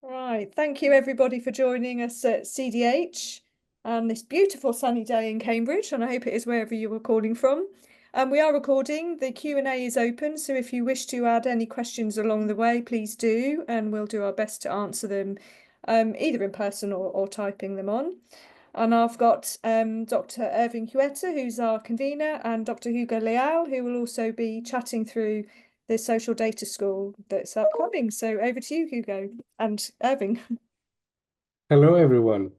Right, thank you everybody for joining us at CDH on this beautiful sunny day in Cambridge, and I hope it is wherever you are calling from. We are recording. The Q&A is open, so if you wish to add any questions along the way, please do, and we'll do our best to answer them either in person or typing them on. And I've got Dr. Irving Huerta, who's our convener, and Dr. Hugo Leal, who will also be chatting through the social data school that's upcoming. So over to you, Hugo and Irving. Hello, everyone.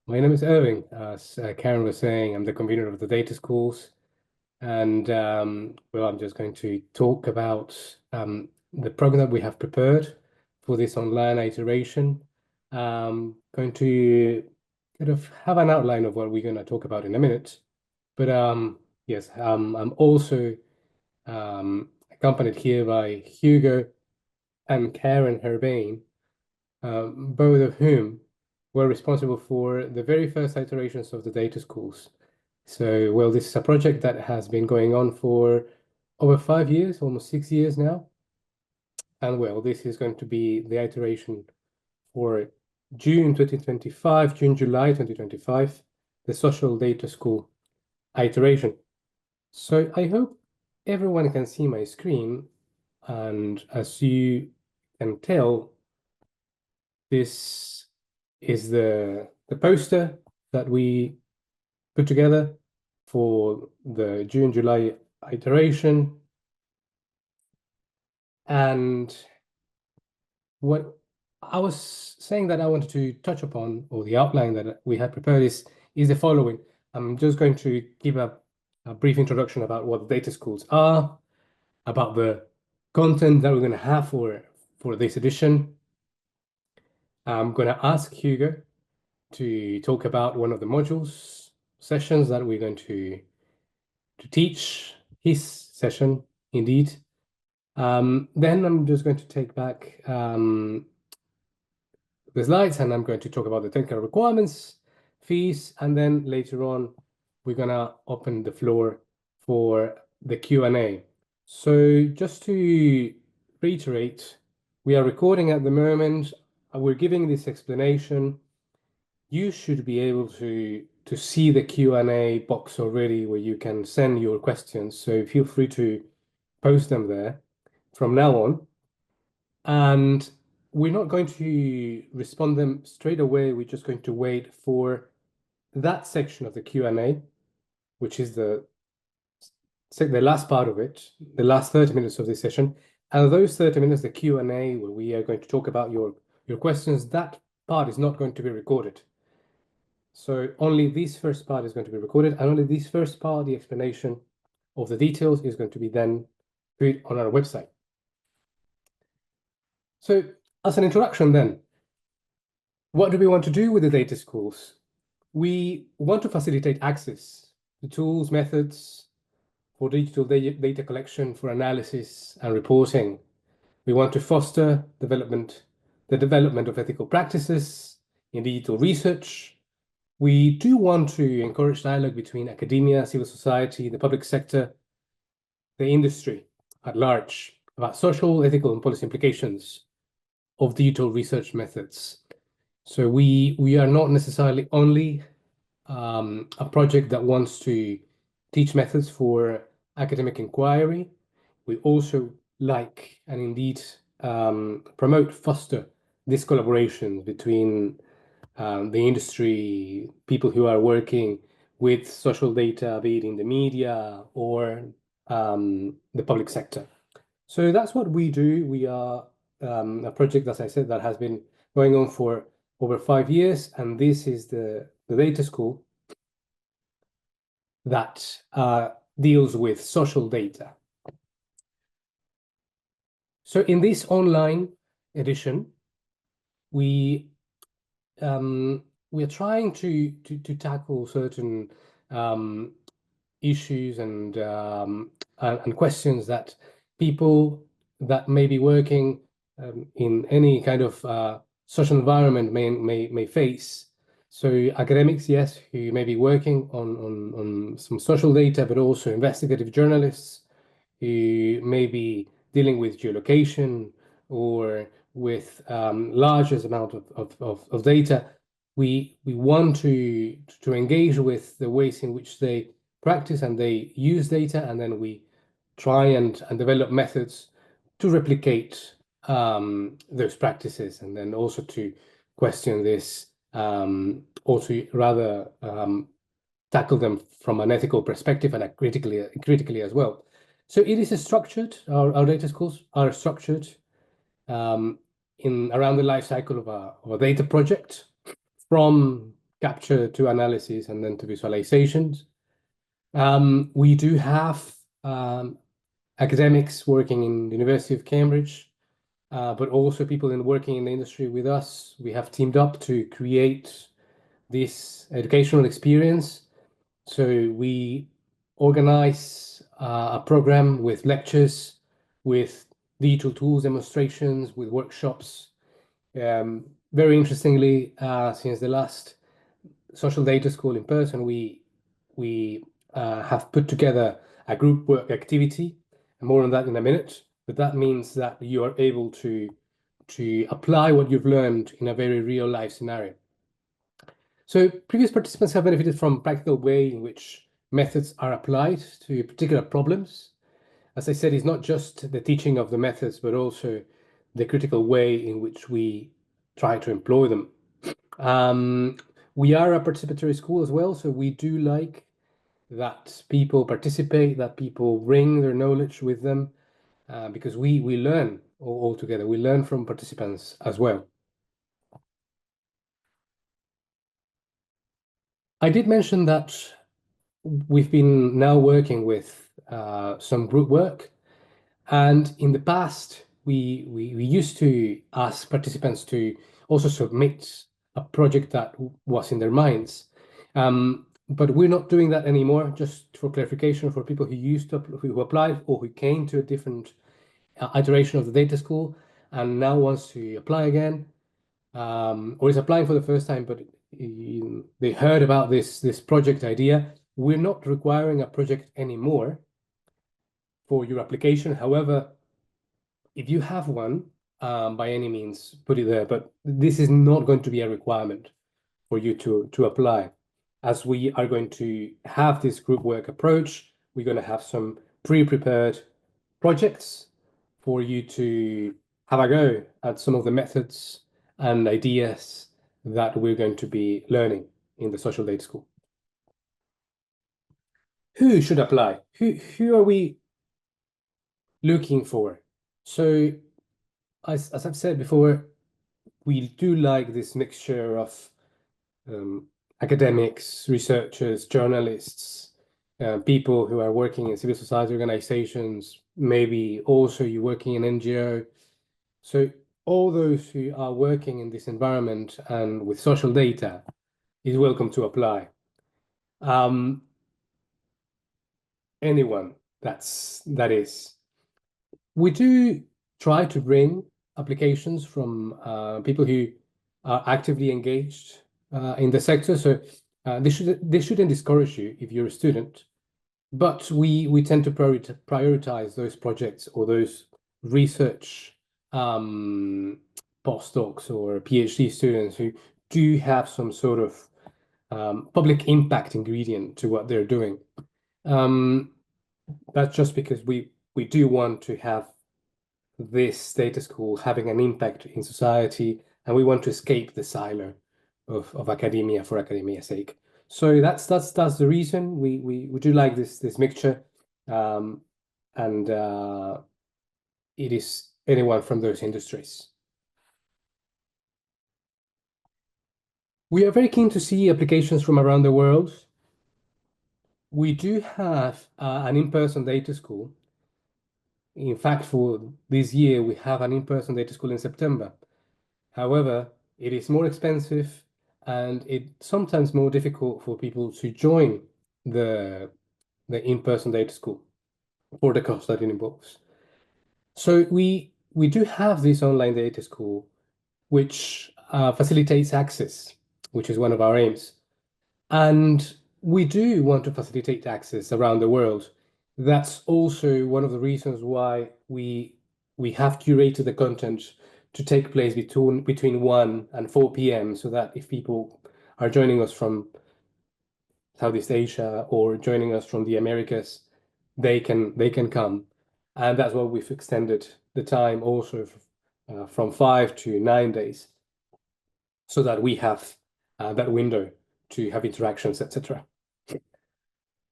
My name is Irving. As Karen was saying, I'm the convener of the data schools. And well, I'm just going to talk about the program that we have prepared for this online iteration. Going to kind of have an outline of what we're going to talk about in a minute. But yes, I'm also accompanied here by Hugo and Karen Herbain, both of whom were responsible for the very first iterations of the data schools. So, well, this is a project that has been going on for over 5 years, almost 6 years now. And well, this is going to be the iteration for June 2025, July 2025, the social data school iteration. So I hope everyone can see my screen. And as you can tell, this is the poster that we put together for the June-July iteration. And what I was saying that I wanted to touch upon, or the outline that we had prepared, is the following. I'm just going to give a brief introduction about what the data schools are, about the content that we're going to have for this edition. I'm going to ask Hugo to talk about one of the modules sessions that we're going to teach, his session indeed. Then I'm just going to take back the slides, and I'm going to talk about the technical requirements, fees, and then later on we're gonna open the floor for the Q&A. So just to reiterate, we are recording at the moment. We're giving this explanation. You should be able to see the Q&A box already where you can send your questions. So feel free to post them there from now on. And we're not going to respond them straight away. We're just going to wait for that section of the Q&A, which is the last part of it, the last 30 minutes of this session. And those 30 minutes, the Q&A, where we are going to talk about your questions, that part is not going to be recorded. So only this first part is going to be recorded, and only this first part, the explanation of the details, is going to be then put on our website. So as an introduction then, what do we want to do with the data schools? We want to facilitate access to tools, methods for digital data collection, for analysis and reporting. We want to foster the development of ethical practices in digital research. We do want to encourage dialogue between academia, civil society, the public sector, the industry at large about social, ethical, and policy implications of digital research methods. So we are not necessarily only a project that wants to teach methods for academic inquiry. We also like and indeed promote, foster this collaboration between the industry, people who are working with social data, be it in the media or the public sector. So that's what we do. We are a project, as I said, that has been going on for over 5 years, and this is the data school that deals with social data. So in this online edition, we are trying to tackle certain issues and questions that people that may be working in any kind of social environment may face. So academics, yes, who may be working on some social data, but also investigative journalists who may be dealing with geolocation or with largest amount of data, we want to engage with the ways in which they practice and they use data, and then we try and develop methods to replicate those practices, and then also to question this, or to rather tackle them from an ethical perspective and critically as well. So it is structured. Our data schools are structured in around the life cycle of a data project, from capture to analysis and then to visualizations. We do have academics working in the University of Cambridge, but also people working in the industry with us. We have teamed up to create this educational experience. So we organize a program with lectures, with digital tools demonstrations, with workshops. Very interestingly, since the last social data school in person, we have put together a group work activity. More on that in a minute. But that means that you are able to apply what you've learned in a very real life scenario. So previous participants have benefited from practical way in which methods are applied to particular problems. As I said, it's not just the teaching of the methods, but also the critical way in which we try to employ them. We are a participatory school as well, so we do like that people participate, that people bring their knowledge with them, because we learn all together. We learn from participants as well. I did mention that we've been now working with some group work, and in the past we used to ask participants to also submit a project that was in their minds, but we're not doing that anymore. Just for clarification, for people who applied or who came to a different iteration of the data school and now wants to apply again, or is applying for the first time, but they heard about this project idea. We're not requiring a project anymore for your application. However, if you have one, by any means, put it there. But this is not going to be a requirement for you to apply. As we are going to have this group work approach, we're going to have some pre-prepared projects for you to have a go at some of the methods and ideas that we're going to be learning in the social data school. Who should apply? Who are we looking for? So as I've said before, we do like this mixture of academics, researchers, journalists, people who are working in civil society organizations, maybe also you're working in NGO. So all those who are working in this environment and with social data is welcome to apply. Anyone that is. We do try to bring applications from people who are actively engaged in the sector. So this shouldn't discourage you if you're a student, but we tend to prioritize those projects or those research postdocs or PhD students who do have some sort of public impact ingredient to what they're doing. That's just because we do want to have this data school having an impact in society, and we want to escape the silo of academia for academia's sake. So that's the reason we do like this mixture, and it is anyone from those industries. We are very keen to see applications from around the world. We do have an in-person data school. In fact, for this year, we have an in-person data school in September. However, it is more expensive and it's sometimes more difficult for people to join the in-person data school for the cost that it involves. So we do have this online data school, which facilitates access, which is one of our aims. And we do want to facilitate access around the world. That's also one of the reasons why we have curated the content to take place between 1 and 4 p.m. so that if people are joining us from Southeast Asia or joining us from the Americas, they can come. And that's why we've extended the time also from 5 to 9 days, so that we have that window to have interactions, etc.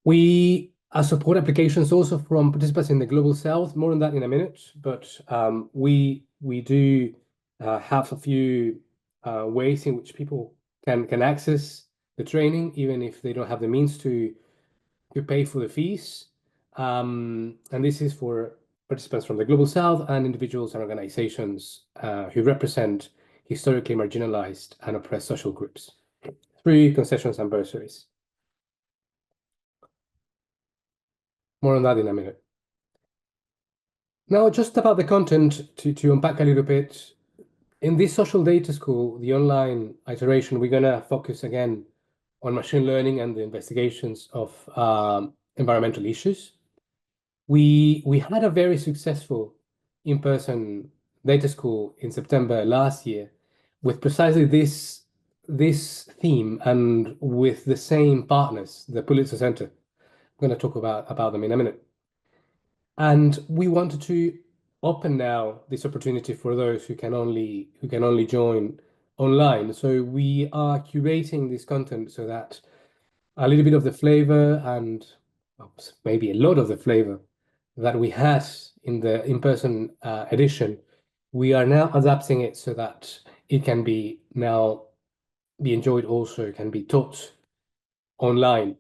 We support applications also from participants in the Global South. More on that in a minute, but we do have a few ways in which people can access the training, even if they don't have the means to pay for the fees. And this is for participants from the Global South and individuals and organizations who represent historically marginalized and oppressed social groups through concessions and bursaries. More on that in a minute. Now, just about the content, to unpack a little bit. In this social data school, the online iteration, we're going to focus again on machine learning and the investigations of environmental issues. We had a very successful in-person data school in September last year with precisely this theme and with the same partners, the Pulitzer Center. I'm going to talk about them in a minute. And we wanted to open now this opportunity for those who can only join online. So we are curating this content so that a little bit of the flavor and maybe a lot of the flavor that we had in the in-person edition, we are now adapting it so that it can be enjoyed also, can be taught online.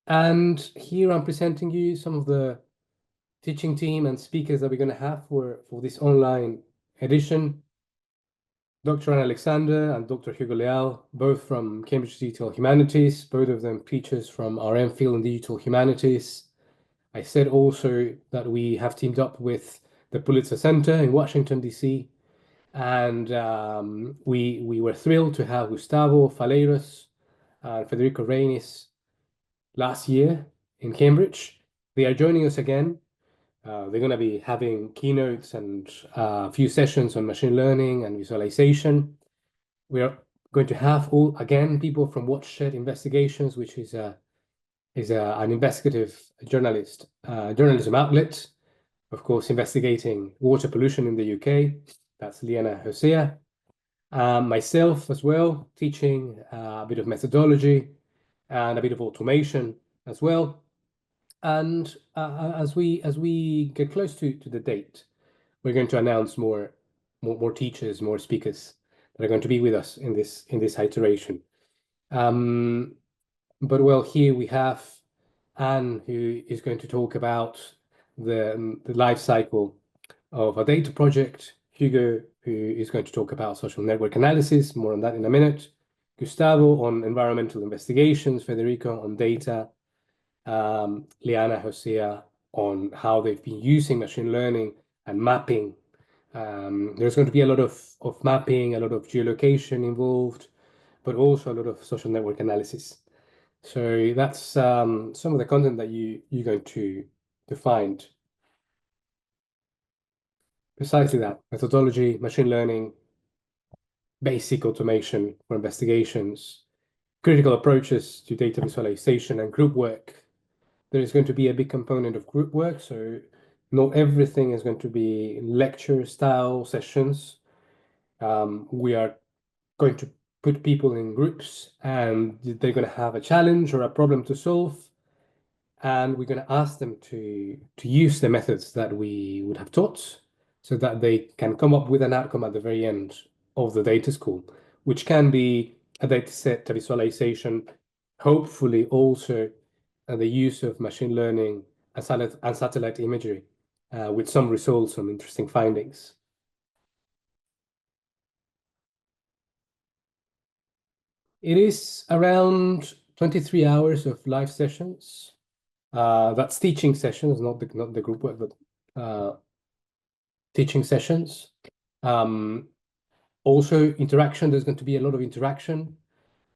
And here I'm presenting you some of the teaching team and speakers that we're going to have for this online edition. Dr. Anne Alexander and Dr. Hugo Leal, both from Cambridge Digital Humanities, both of them teachers from our MPhil in Digital Humanities. I said also that we have teamed up with the Pulitzer Center in Washington, D.C. And we were thrilled to have Gustavo Faleiros and Federico Reynis last year in Cambridge. They are joining us again. They're going to be having keynotes and a few sessions on machine learning and visualization. We are going to have people from Watershed Investigations, which is an investigative journalism outlet, of course, investigating water pollution in the UK. That's Liana Hosea. Myself as well, teaching a bit of methodology and a bit of automation as well. And as we get close to the date, we're going to announce more teachers, more speakers that are going to be with us in this iteration. But well, here we have Anne, who is going to talk about the life cycle of a data project. Hugo, who is going to talk about social network analysis. More on that in a minute. Gustavo on environmental investigations. Federico on data. Liana Hosea on how they've been using machine learning and mapping. There's going to be a lot of mapping, a lot of geolocation involved, but also a lot of social network analysis. So that's some of the content that you're going to find. Precisely that, methodology, machine learning, basic automation for investigations, critical approaches to data visualization and group work. There is going to be a big component of group work, so not everything is going to be lecture style sessions. We are going to put people in groups and they're going to have a challenge or a problem to solve. And we're going to ask them to use the methods that we would have taught so that they can come up with an outcome at the very end of the data school, which can be a data set, a visualization, hopefully also the use of machine learning and satellite imagery with some results, some interesting findings. It is around 23 hours of live sessions. That's teaching sessions, not the group work, but teaching sessions. Also interaction, there's going to be a lot of interaction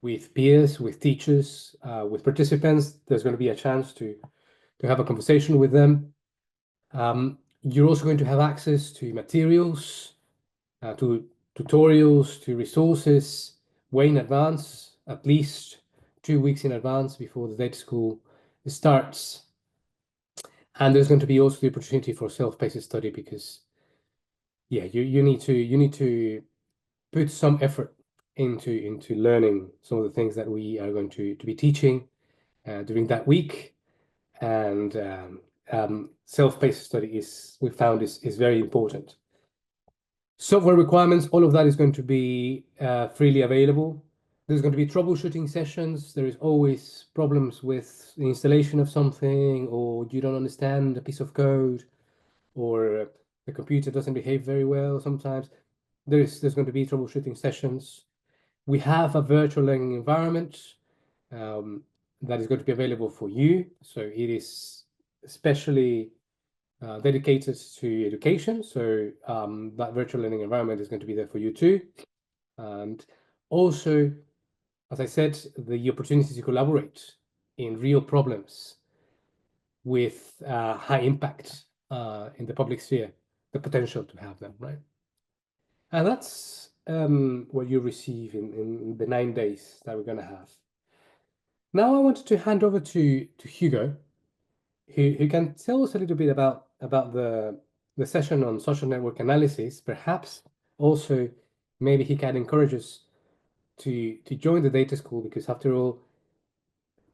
with peers, with teachers, with participants. There's going to be a chance to have a conversation with them. You're also going to have access to materials, to tutorials, to resources way in advance, at least 2 weeks in advance before the data school starts. And there's going to be also the opportunity for self-paced study because, yeah, you need to put some effort into learning some of the things that we are going to be teaching during that week. And self-paced study we found is very important. Software requirements, all of that is going to be freely available. There's going to be troubleshooting sessions. There is always problems with the installation of something, or you don't understand a piece of code, or the computer doesn't behave very well sometimes. There's going to be troubleshooting sessions. We have a virtual learning environment that is going to be available for you. So it is especially dedicated to education. So that virtual learning environment is going to be there for you too. And also, as I said, the opportunity to collaborate in real problems with high impact in the public sphere, the potential to have them, right? And that's what you receive in the 9 days that we're going to have. Now I wanted to hand over to Hugo, who can tell us a little bit about the session on social network analysis. Perhaps also maybe he can encourage us to join the data school because after all,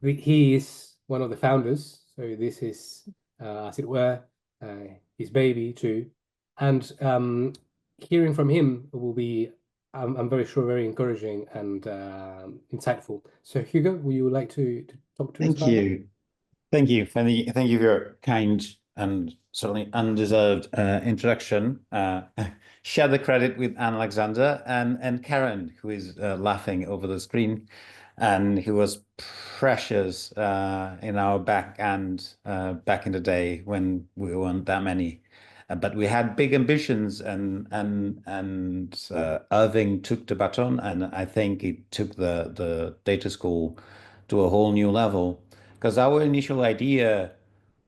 he is one of the founders. So this is, as it were, his baby too. And hearing from him will be, I'm very sure, very encouraging and insightful. So Hugo, would you like to talk to us Thank about that? you. Thank you. Thank you for your kind and certainly undeserved introduction. Share the credit with Anne Alexander and Karen, who is laughing over the screen, and who was precious in our back in the day when we weren't that many. But we had big ambitions, and Irving took the baton, and I think it took the data school to a whole new level. Because our initial idea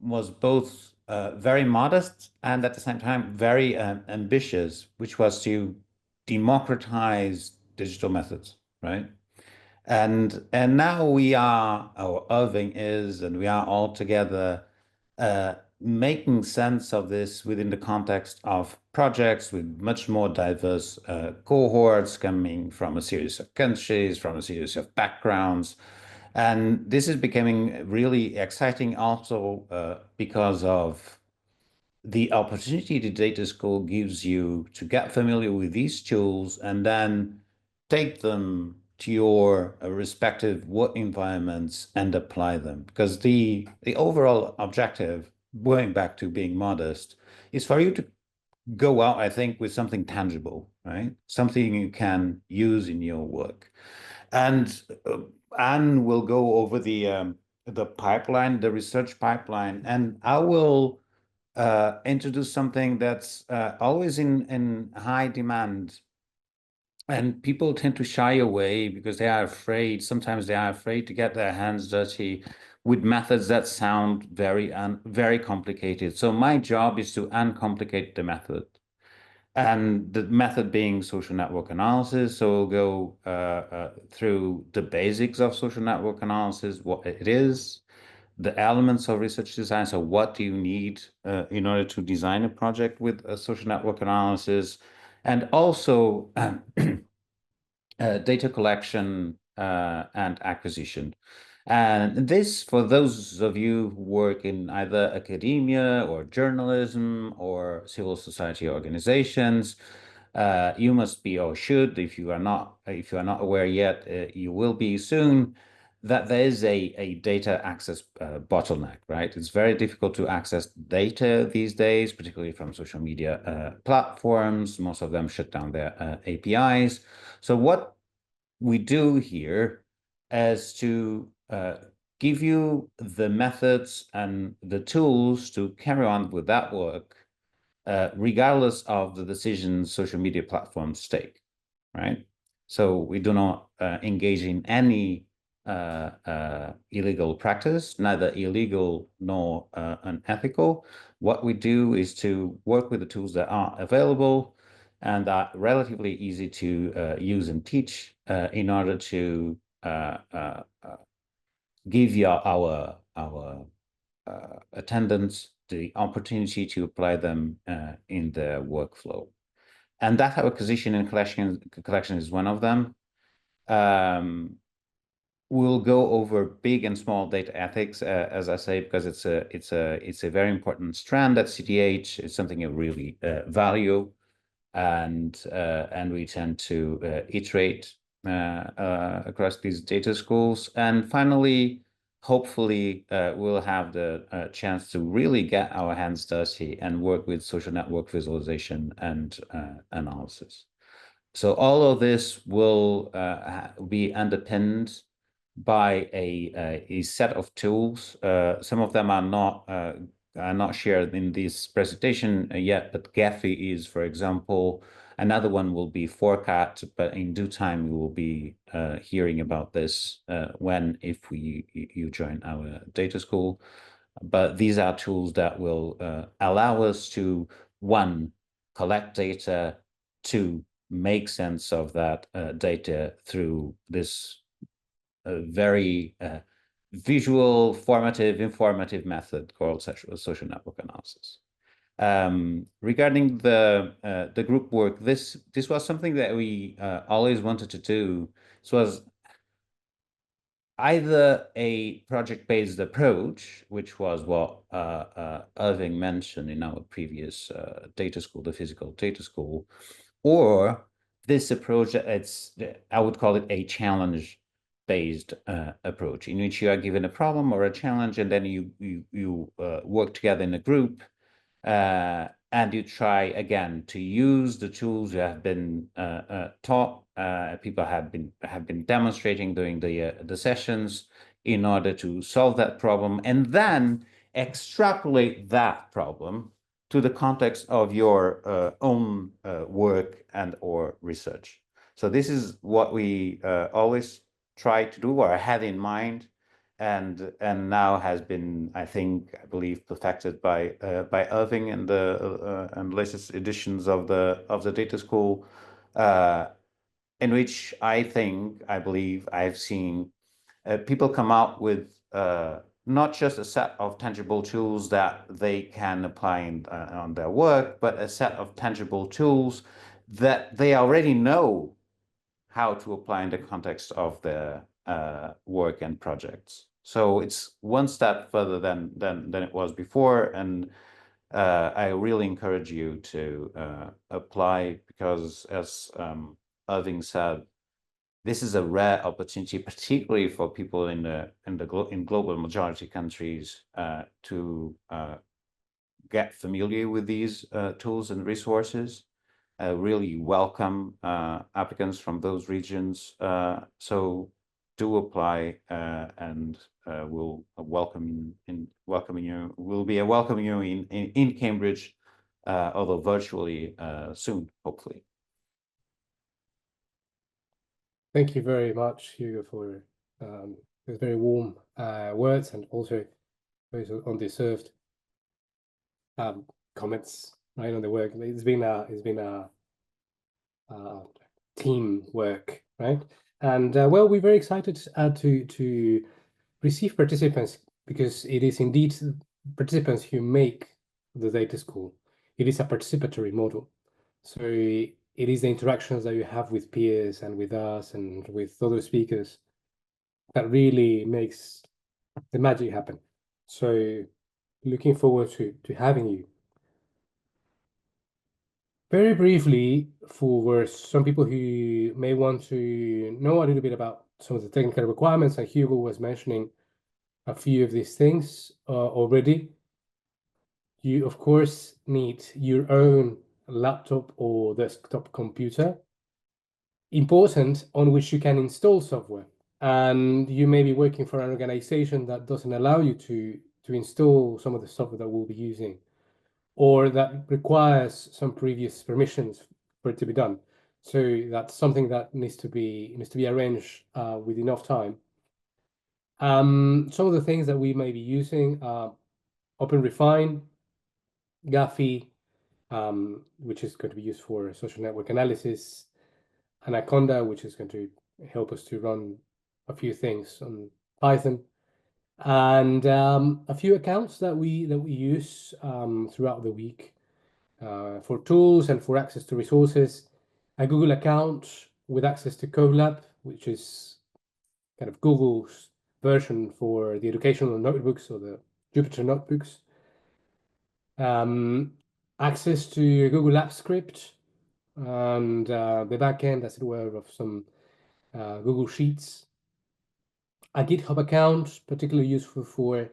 was both very modest and at the same time very ambitious, which was to democratize digital methods, right? And now we are, or Irving is, and we are all together making sense of this within the context of projects with much more diverse cohorts coming from a series of countries, from a series of backgrounds. And this is becoming really exciting also because of the opportunity the data school gives you to get familiar with these tools and then take them to your respective work environments and apply them. Because the overall objective, going back to being modest, is for you to go out, I think, with something tangible, right? Something you can use in your work. And Anne will go over the pipeline, the research pipeline, and I will introduce something that's always in high demand. And people tend to shy away because they are afraid. Sometimes they are afraid to get their hands dirty with methods that sound very complicated. So my job is to uncomplicate the method. And the method being social network analysis. So we'll go through the basics of social network analysis, what it is, the elements of research design. So what do you need in order to design a project with a social network analysis? And also data collection and acquisition. And this, for those of you who work in either academia or journalism or civil society organizations, you must be, or should, if you are not aware yet, you will be soon, that there is a data access bottleneck, right? It's very difficult to access data these days, particularly from social media platforms. Most of them shut down their APIs. So what we do here is to give you the methods and the tools to carry on with that work, regardless of the decisions social media platforms take, right? So we do not engage in any illegal practice, neither illegal nor unethical. What we do is to work with the tools that are available and are relatively easy to use and teach in order to give our attendants the opportunity to apply them in their workflow. And data acquisition and collection is one of them. We'll go over big and small data ethics, as I say, because it's a very important strand at CDH. It's something I really value, and we tend to iterate across these data schools. And finally, hopefully, we'll have the chance to really get our hands dirty and work with social network visualization and analysis. So all of this will be underpinned by a set of tools. Some of them are not shared in this presentation yet, but Gephi is, for example. Another one will be Forecat, but in due time we will be hearing about this if you join our data school. But these are tools that will allow us to, one, collect data, two, make sense of that data through this very visual, formative, informative method called social network analysis. Regarding the group work, this was something that we always wanted to do. This was either a project-based approach, which was what Irving mentioned in our previous data school, the physical data school, or this approach, I would call it a challenge-based approach, in which you are given a problem or a challenge, and then you work together in a group, and you try again to use the tools you have been taught. People have been demonstrating during the sessions in order to solve that problem, and then extrapolate that problem to the context of your own work and or research. So this is what we always try to do, or I had in mind, and now has been, I believe, perfected by Irving in the latest editions of the data school, in which I believe I've seen people come out with not just a set of tangible tools that they can apply on their work, but a set of tangible tools that they already know how to apply in the context of their work and projects. So it's one step further than it was before, and I really encourage you to apply, because as Irving said, this is a rare opportunity, particularly for people in global majority countries, to get familiar with these tools and resources. Really welcome applicants from those regions. So do apply, and we'll welcome you. We'll be welcoming you in Cambridge, although virtually soon, hopefully. Thank you very much, Hugo, for those very warm words, and also those undeserved comments, right, on the work. It's been a team work, right? And well, we're very excited to receive participants, because it is indeed participants who make the data school. It is a participatory model. So it is the interactions that you have with peers and with us and with other speakers that really makes the magic happen. So looking forward to having you. Very briefly, for some people who may want to know a little bit about some of the technical requirements, and Hugo was mentioning a few of these things already. You, of course, need your own laptop or desktop computer, important, on which you can install software. And you may be working for an organization that doesn't allow you to install some of the software that we'll be using, or that requires some previous permissions for it to be done. So that's something that needs to be arranged with enough time. Some of the things that we may be using are OpenRefine, Gaphy, which is going to be used for social network analysis, Anaconda, which is going to help us to run a few things on Python, and a few accounts that we use throughout the week for tools and for access to resources. A Google account with access to Colab, which is kind of Google's version for the educational notebooks or the Jupyter notebooks. Access to Google Apps Script and the backend, as it were, of some Google Sheets. A GitHub account, particularly useful for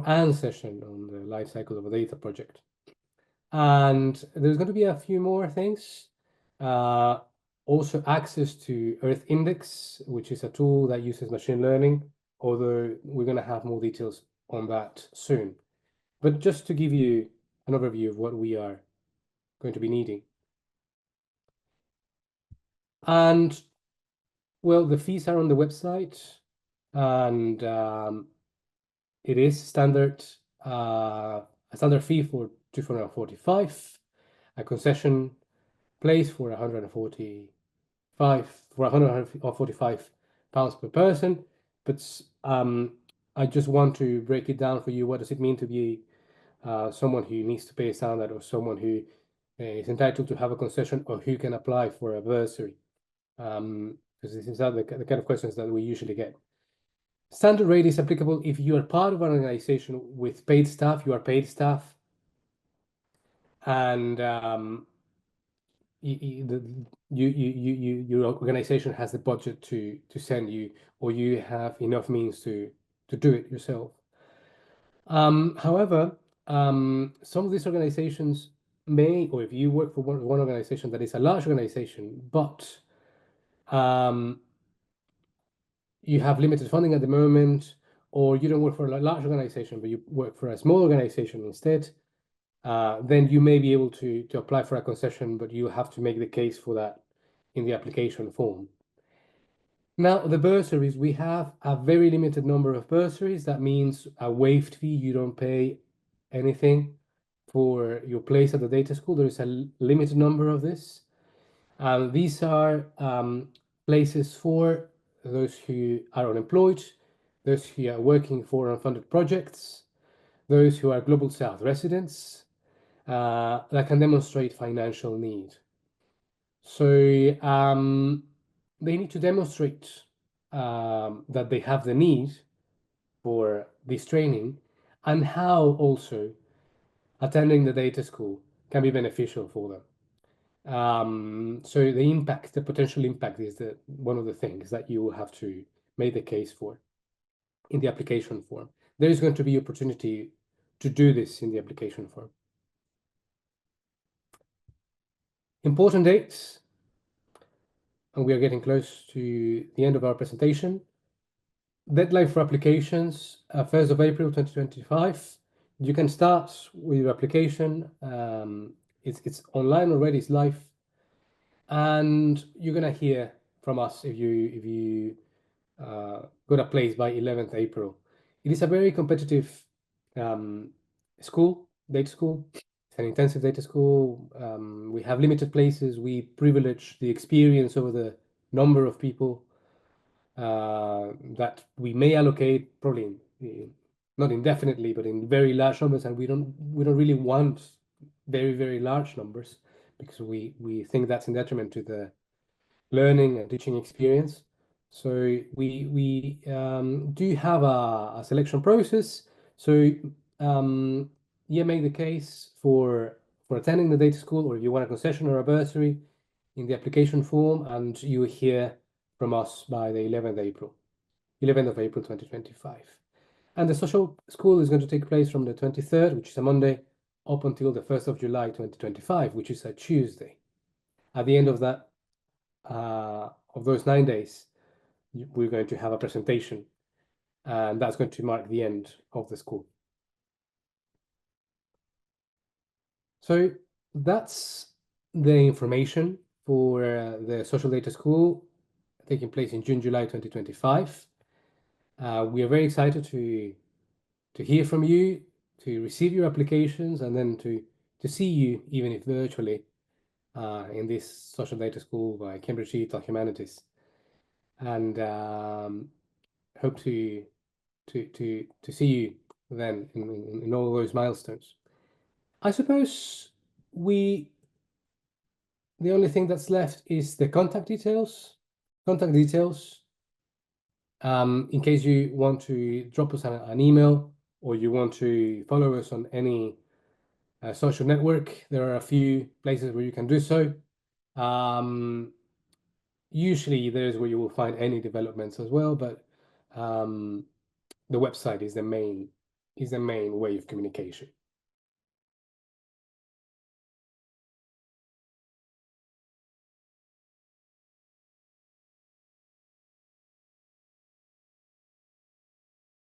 Anne's session on the lifecycle of a data project. And there's going to be a few more things. Also access to Earth Index, which is a tool that uses machine learning, although we're going to have more details on that soon. But just to give you an overview of what we are going to be needing. And well, the fees are on the website, and it is standard a standard fee for 245, a concession place for 145 pounds per person. But I just want to break it down for you. What does it mean to be someone who needs to pay a standard, or someone who is entitled to have a concession, or who can apply for a bursary? Because this is the kind of questions that we usually get. Standard rate is applicable if you are part of an organization with paid staff. You are paid staff, and your organization has the budget to send you, or you have enough means to do it yourself. However, some of these organizations may, or if you work for one organization that is a large organization, but you have limited funding at the moment, or you don't work for a large organization, but you work for a small organization instead, then you may be able to apply for a concession, but you have to make the case for that in the application form. Now, the bursaries, we have a very limited number of bursaries. That means a waived fee. You don't pay anything for your place at the data school. There is a limited number of this. These are places for those who are unemployed, those who are working for unfunded projects, those who are Global South residents that can demonstrate financial need. So they need to demonstrate that they have the need for this training, and how also attending the data school can be beneficial for them. So the potential impact is one of the things that you will have to make the case for in the application form. There is going to be opportunity to do this in the application form. Important dates, and we are getting close to the end of our presentation. Deadline for applications, 1st of April 2025. You can start with your application. It's online already, it's live. And you're gonna hear from us if you got a place by 11th April. It is a very competitive school, data school. It's an intensive data school. We have limited places. We privilege the experience over the number of people that we may allocate, probably not indefinitely, but in very large numbers. And we don't really want very large numbers, because we think that's in detriment to the learning and teaching experience. So we do have a selection process. So you make the case for attending the data school, or if you want a concession or a bursary, in the application form, and you hear from us by the 11th of April 2025. And the social school is going to take place from the 23rd, which is a Monday, up until the 1st of July 2025, which is a Tuesday. At the end of that, of those 9 days, we're going to have a presentation, and that's going to mark the end of the school. So that's the information for the social data school taking place in June, July 2025. We are very excited to hear from you, to receive your applications, and then to see you, even if virtually, in this social data school by Cambridge Digital Humanities, and hope to see you then in all those milestones. I suppose the only thing that's left is the contact details. In case you want to drop us an email, or you want to follow us on any social network, there are a few places where you can do so. Usually there's where you will find any developments as well, but the website is the main way of communication.